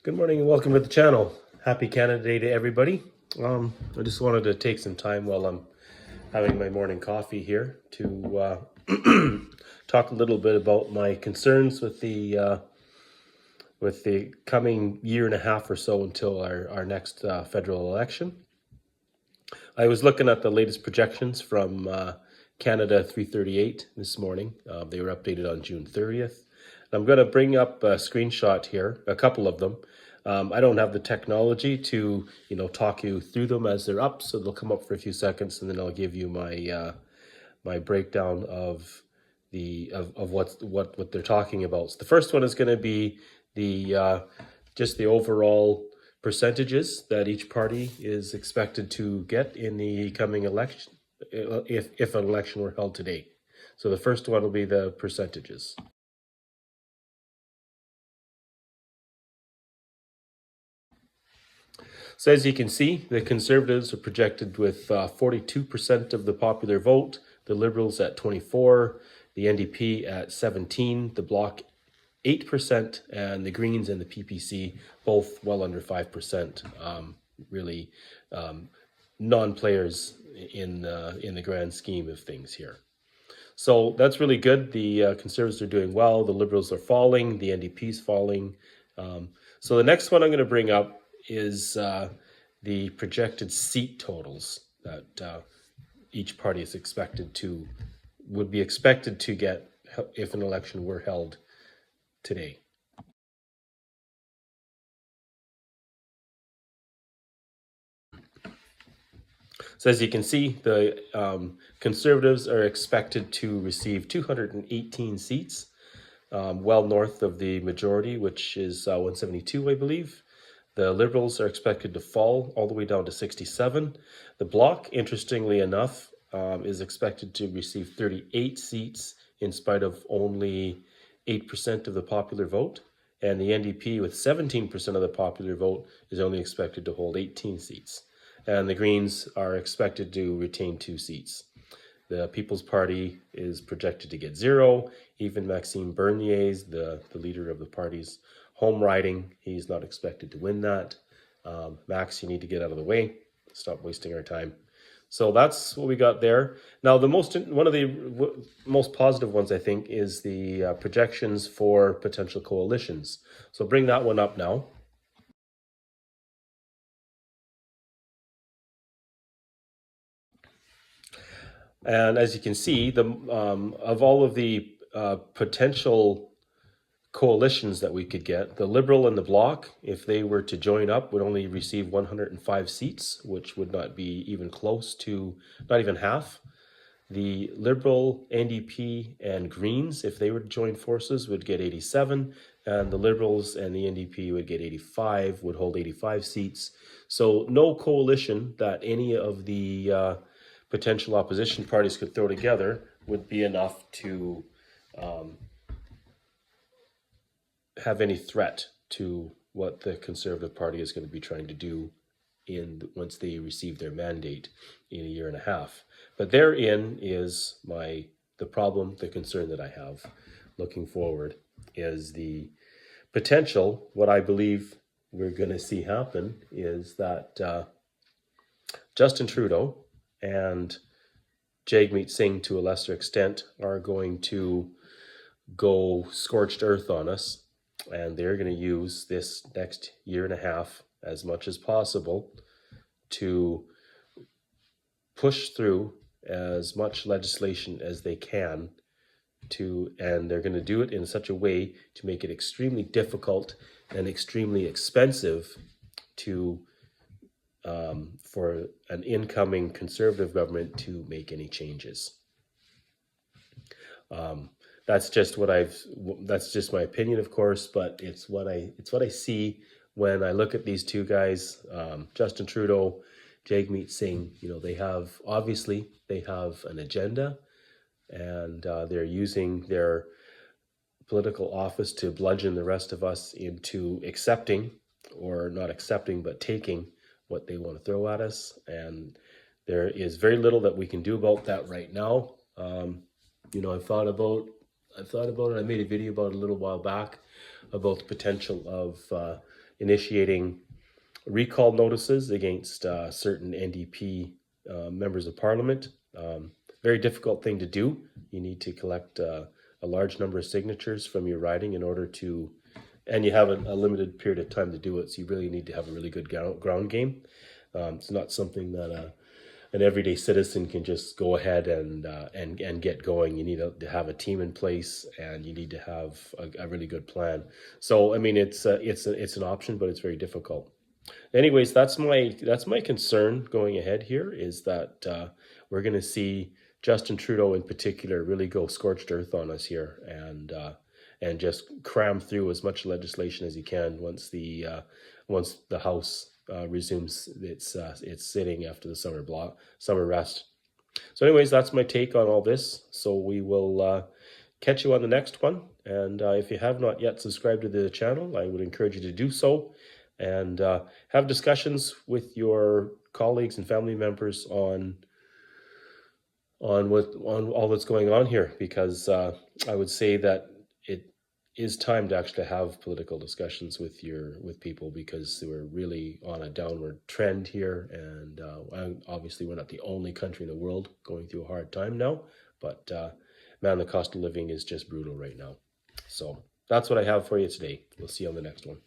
Good morning and welcome to the channel. Happy Canada Day to everybody. I just wanted to take some time while I'm having my morning coffee here to talk a little bit about my concerns with the coming year and a half or so until our next federal election. I was looking at the latest projections from Canada 338 this morning. They were updated on June 30th. I'm going to bring up a screenshot here, a couple of them. I don't have the technology to, talk you through them as they're up, so they'll come up for a few seconds, and then I'll give you my my breakdown of what they're talking about. So the first one is going to be the just the overall percentages that each party is expected to get in the coming election, if an election were held today. So the first one will be the percentages. So as you can see, the Conservatives are projected with 42% of the popular vote, the Liberals at 24%, the NDP at 17%, the Bloc 8%, and the Greens and the PPC both well under 5%. Really non-players in the grand scheme of things here. So that's really good. The Conservatives are doing well. The Liberals are falling. The NDP's falling. So the next one I'm going to bring up is the projected seat totals that each party is would be expected to get if an election were held today. So as you can see, the Conservatives are expected to receive 218 seats, well north of the majority, which is 172, I believe. The Liberals are expected to fall all the way down to 67. The Bloc, interestingly enough, is expected to receive 38 seats in spite of only 8% of the popular vote. And the NDP, with 17% of the popular vote, is only expected to hold 18 seats. And the Greens are expected to retain 2 seats. The People's Party is projected to get 0. Even Maxime Bernier's, the leader of the party's home riding, he's not expected to win that. Max, you need to get out of the way. Stop wasting our time. So that's what we got there. Now, one of the most positive ones, I think, is the projections for potential coalitions. So bring that one up now. And as you can see, of all of the potential coalitions that we could get, the Liberal and the Bloc, if they were to join up, would only receive 105 seats, which would not be even close to, not even half. The Liberal, NDP, and Greens, if they were to join forces, would get 87, and the Liberals and the NDP would get 85, would hold 85 seats. So no coalition that any of the potential opposition parties could throw together would be enough to have any threat to what the Conservative Party is going to be trying to do once they receive their mandate in a year and a half. But therein is the problem, the concern that I have looking forward is the potential. What I believe we're going to see happen is Justin Trudeau and Jagmeet Singh, to a lesser extent, are going to go scorched earth on us. And they're going to use this next year and a half as much as possible to push through as much legislation as they can and they're going to do it in such a way to make it extremely difficult and extremely expensive for an incoming Conservative government to make any changes. That's just my opinion, of course, but it's what I see when I look at these two guys, Justin Trudeau, Jagmeet Singh. They have an agenda, and they're using their political office to bludgeon the rest of us into accepting, or not accepting, but taking what they want to throw at us. And there is very little that we can do about that right now. I've thought about it. I made a video about it a little while back about the potential of initiating recall notices against certain NDP members of parliament. Very difficult thing to do. You need to collect a large number of signatures from your riding in order to, and you have a limited period of time to do it, so you really need to have a really good ground game. It's not something that an everyday citizen can just go ahead and get going. You need to have a team in place, and you need to have a really good plan. So I mean, it's an option, but it's very difficult. Anyways, that's my concern going ahead here, is that we're going to see Justin Trudeau in particular really go scorched earth on us here, and just cram through as much legislation as he can once the House resumes its sitting after the summer rest. So anyways, that's my take on all this. So we will catch you on the next one. And if you have not yet subscribed to the channel, I would encourage you to do so, and have discussions with your colleagues and family members on all that's going on here, because I would say that it is time to actually have political discussions with people, because we're really on a downward trend here, and obviously we're not the only country in the world going through a hard time now, but man, the cost of living is just brutal right now. So that's what I have for you today. We'll see you on the next one.